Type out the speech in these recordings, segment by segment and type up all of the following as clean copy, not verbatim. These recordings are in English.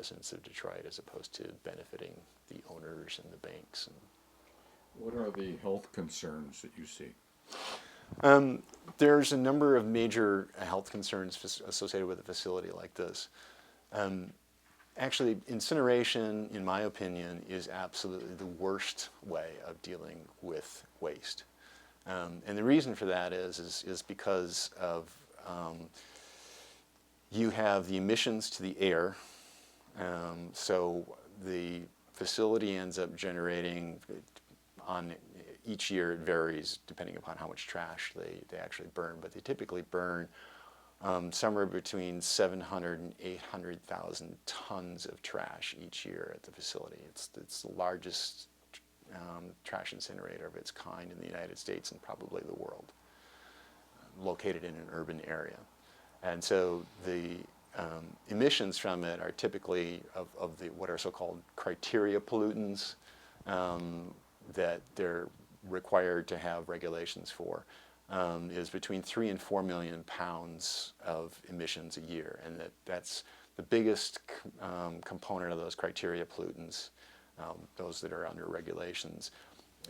residents of Detroit as opposed to benefiting the owners and the banks. What are the health concerns that you see? There's a number of major health concerns associated with a facility like this. Actually, incineration, in my opinion, is absolutely the worst way of dealing with waste. And the reason for that is because of you have the emissions to the air. So the facility ends up generating, on each year it varies depending upon how much trash they actually burn, but they typically burn somewhere between 700 and 800,000 tons of trash each year at the facility. It's the largest trash incinerator of its kind in the United States and probably the world, located in an urban area. And so the emissions from it are typically of the what are so-called criteria pollutants that they're required to have regulations for, is between 3 and 4 million pounds of emissions a year, and that's the biggest component of those criteria pollutants, those that are under regulations,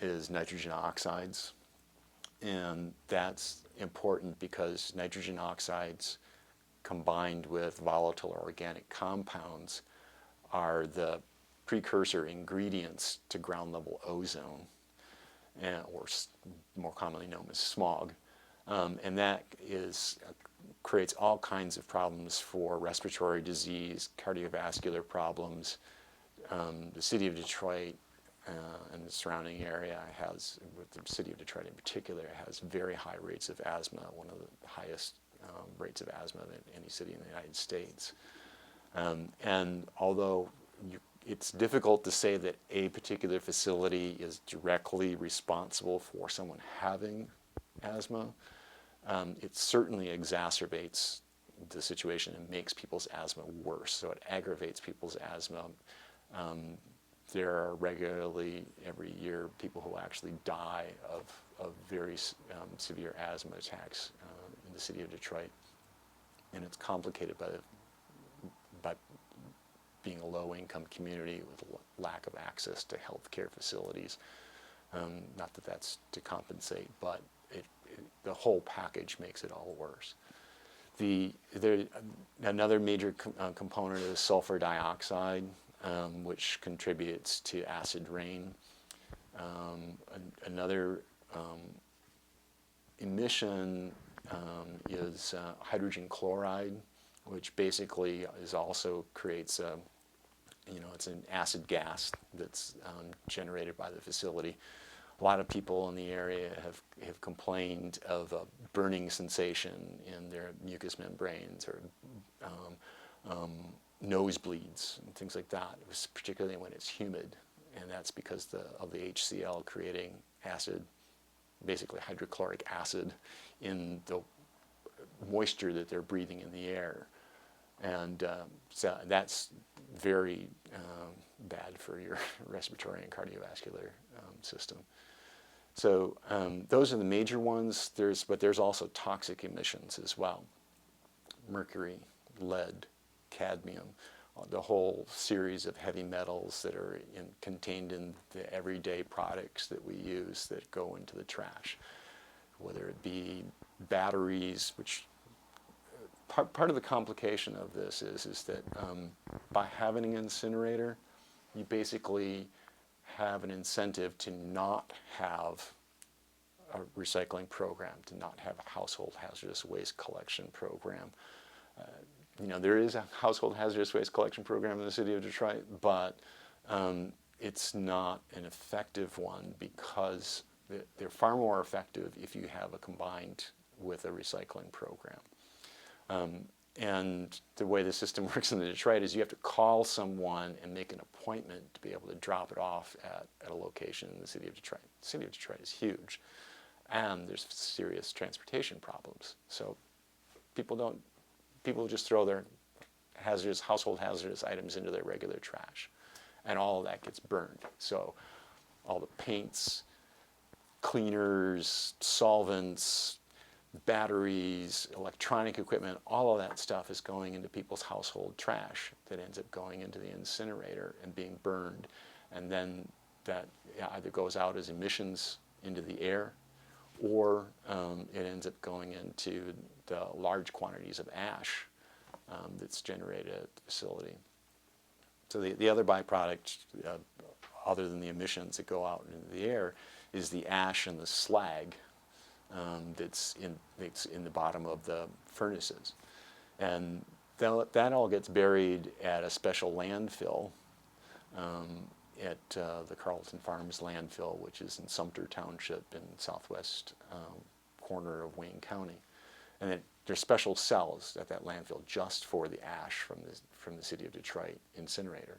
is nitrogen oxides. And that's important because nitrogen oxides combined with volatile organic compounds are the precursor ingredients to ground level ozone, or more commonly known as smog. And that creates all kinds of problems for respiratory disease, cardiovascular problems. The city of Detroit and the surrounding area has, with the city of Detroit in particular, has very high rates of asthma, one of the highest rates of asthma than any city in the United States. And although it's difficult to say that a particular facility is directly responsible for someone having asthma, it certainly exacerbates the situation and makes people's asthma worse. So it aggravates people's asthma. There are regularly, every year, people who actually die of very severe asthma attacks in the city of Detroit. And it's complicated by being a low-income community with lack of access to healthcare facilities. Not that that's to compensate, but the whole package makes it all worse. Another major component is sulfur dioxide, which contributes to acid rain. Another emission is hydrogen chloride, which basically creates it's an acid gas that's generated by the facility. A lot of people in the area have complained of a burning sensation in their mucous membranes or nosebleeds and things like that, particularly when it's humid. And that's because of the HCl creating acid, basically hydrochloric acid, in the moisture that they're breathing in the air. And so that's very bad for your respiratory and cardiovascular system. So those are the major ones. But there's also toxic emissions as well. Mercury, lead, cadmium, the whole series of heavy metals that are contained in the everyday products that we use that go into the trash, whether it be batteries, which part of the complication of this is that by having an incinerator, you basically have an incentive to not have a recycling program, to not have a household hazardous waste collection program. There is a household hazardous waste collection program in the city of Detroit, but it's not an effective one because they're far more effective if you have a combined with a recycling program. And the way the system works in Detroit is you have to call someone and make an appointment to be able to drop it off at a location in the city of Detroit. The city of Detroit is huge, and there's serious transportation problems. So people just throw their household hazardous items into their regular trash, and all of that gets burned. So all the paints, cleaners, solvents, batteries, electronic equipment, all of that stuff is going into people's household trash that ends up going into the incinerator and being burned. And then that either goes out as emissions into the air, or it ends up going into the large quantities of ash that's generated at the facility. So the other byproduct, other than the emissions that go out into the air, is the ash and the slag that's in the bottom of the furnaces. And that all gets buried at a special landfill at the Carlton Farms landfill, which is in Sumter Township in southwest corner of Wayne County. And there's special cells at that landfill just for the ash from the city of Detroit incinerator.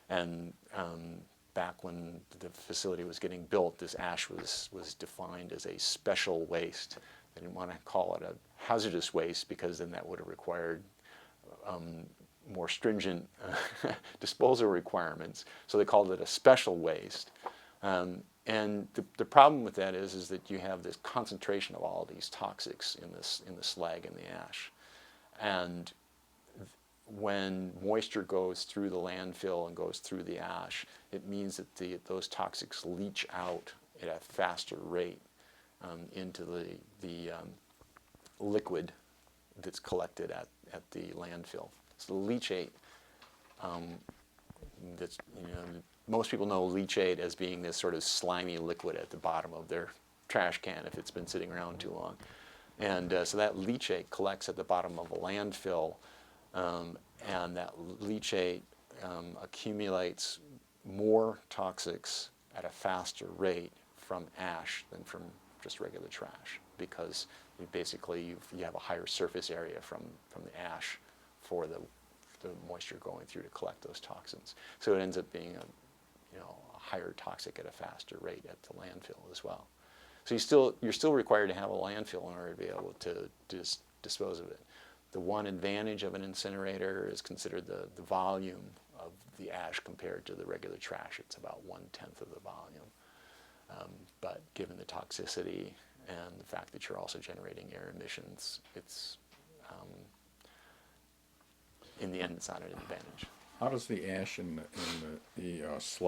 And back when the facility was getting built, this ash was defined as a special waste. They didn't want to call it a hazardous waste because then that would have required more stringent disposal requirements. So they called it a special waste. And the problem with that is that you have this concentration of all these toxics in the slag and the ash. And when moisture goes through the landfill and goes through the ash, it means that those toxics leach out at a faster rate into the liquid that's collected at the landfill. So the leachate, that's, most people know leachate as being this sort of slimy liquid at the bottom of their trash can if it's been sitting around too long. And so that leachate collects at the bottom of a landfill, and that leachate accumulates more toxics at a faster rate from ash than from just regular trash, because you have a higher surface area from the ash for the moisture going through to collect those toxins. So it ends up being a higher toxic at a faster rate at the landfill as well. So you're still required to have a landfill in order to be able to dispose of it. The one advantage of an incinerator is considered the volume of the ash compared to the regular trash. It's about 1/10 of the volume. But given the toxicity and the fact that you're also generating air emissions, it's in the end, it's not an advantage. How does the ash and the slag